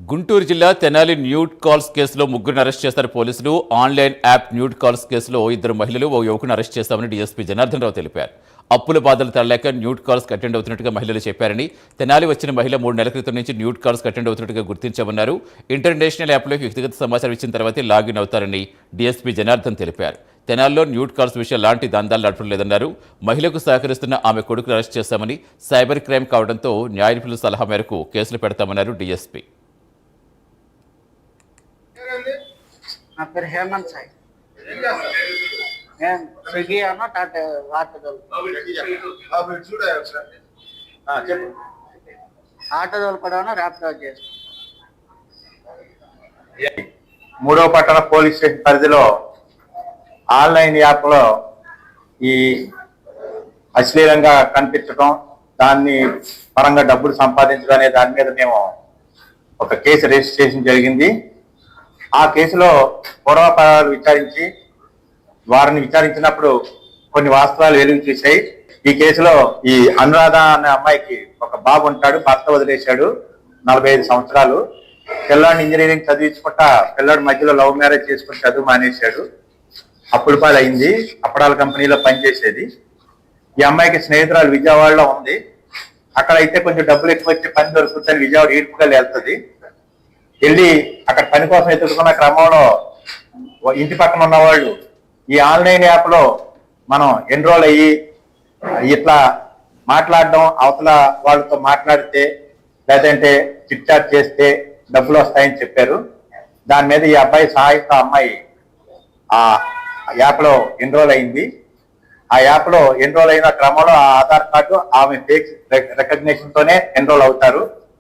గుంటూరు జిల్లా Tenali nude calls కేసులో ముగ్గురిని అరెస్ట్ చేశారు పోలీసులు. ఆన్లైన్ యాప్ న్యూడ్ కాల్స్ కేసులో 2 మహిళలు ఓ యువకుని అరెస్ట్ చేశామని డీఎస్పీ జనార్దన్ రావు తెలిపారు. అప్పుల బాధలు తరలేక న్యూడ్ కాల్స్ అటెండ్ అవుతున్నట్టుగా మహిళలు చెప్పారని, తెనాలి వచ్చిన మహిళ 3 నెలల క్రితం నుంచి న్యూడ్ కాల్స్ అటెండ్ అవుతున్నట్టుగా గుర్తించామన్నారు. ఇంటర్నేషనల్ యాప్లోకి వ్యక్తిగత సమాచారం ఇచ్చిన తర్వాతే లాగిన్ అవుతారని డీఎస్పీ జనార్దన్ తెలిపారు. తెనాలిలో న్యూడ్ కాల్స్ విషయం లాంటి దందాలు నడపడం లేదన్నారు. మహిళకు సహకరిస్తున్న ఆమె కొడుకును అరెస్ట్ చేశామని, సైబర్ క్రైమ్ కావడంతో న్యాయ నిపుణుల సలహా మేరకు కేసులు పెడతామన్నారు డీఎస్పీ. నా పేరు హేమంత్ సాయి. నేను స్విగ్గీ అన్న టాటా ఆటోదోలు కూడా ర్యాపిడో చేస్తాను. 3వ పట్టణ పోలీస్ స్టేషన్ పరిధిలో ఆన్లైన్ యాప్లో ఈ అశ్లీలంగా కనిపించడం, దాన్ని పరంగా డబ్బులు సంపాదించడం అనే దాని మీద మేము ఒక కేసు రిజిస్ట్రేషన్ జరిగింది. ఆ కేసులో పూర్వాపరాలు విచారించి వారిని విచారించినప్పుడు కొన్ని వాస్తవాలు వెలుగు చూశాయి. ఈ కేసులో ఈ అనురాధ అనే అమ్మాయికి ఒక బాబు ఉంటాడు, భర్త వదిలేశాడు, 45 సంవత్సరాలు. పిల్లాడిని ఇంజనీరింగ్ చదివించుకుంటా పిల్లాడి మధ్యలో లవ్ మ్యారేజ్ చేసుకుని చదువు మానేశాడు. అప్పుడుపాలు అయింది. అప్పడాల కంపెనీలో పనిచేసేది. ఈ అమ్మాయికి స్నేహితురాలు విజయవాడలో ఉంది. అక్కడ అయితే కొంచెం డబ్బులు ఎక్కువ వచ్చి పని దొరుకుతుందని విజయవాడ ఈడ్పుగా వెళ్తుంది. వెళ్ళి అక్కడ పని కోసం ఎదుర్కొన్న క్రమంలో ఇంటి పక్కన ఉన్నవాళ్ళు ఈ ఆన్లైన్ యాప్లో మనం ఎన్రోల్ అయ్యి ఇట్లా మాట్లాడడం, అవతల వాళ్ళతో మాట్లాడితే లేదంటే చిట్ చాట్ చేస్తే డబ్బులు వస్తాయని చెప్పారు. దాని మీద ఈ అబ్బాయి సహాయంతో అమ్మాయి ఆ యాప్లో ఎన్రోల్ అయింది. ఆ యాప్లో ఎన్రోల్ అయిన క్రమంలో ఆ ఆధార్ కార్డు ఆమె ఫేక్ రికగ్నిషన్ తోనే ఎన్రోల్ అవుతారు.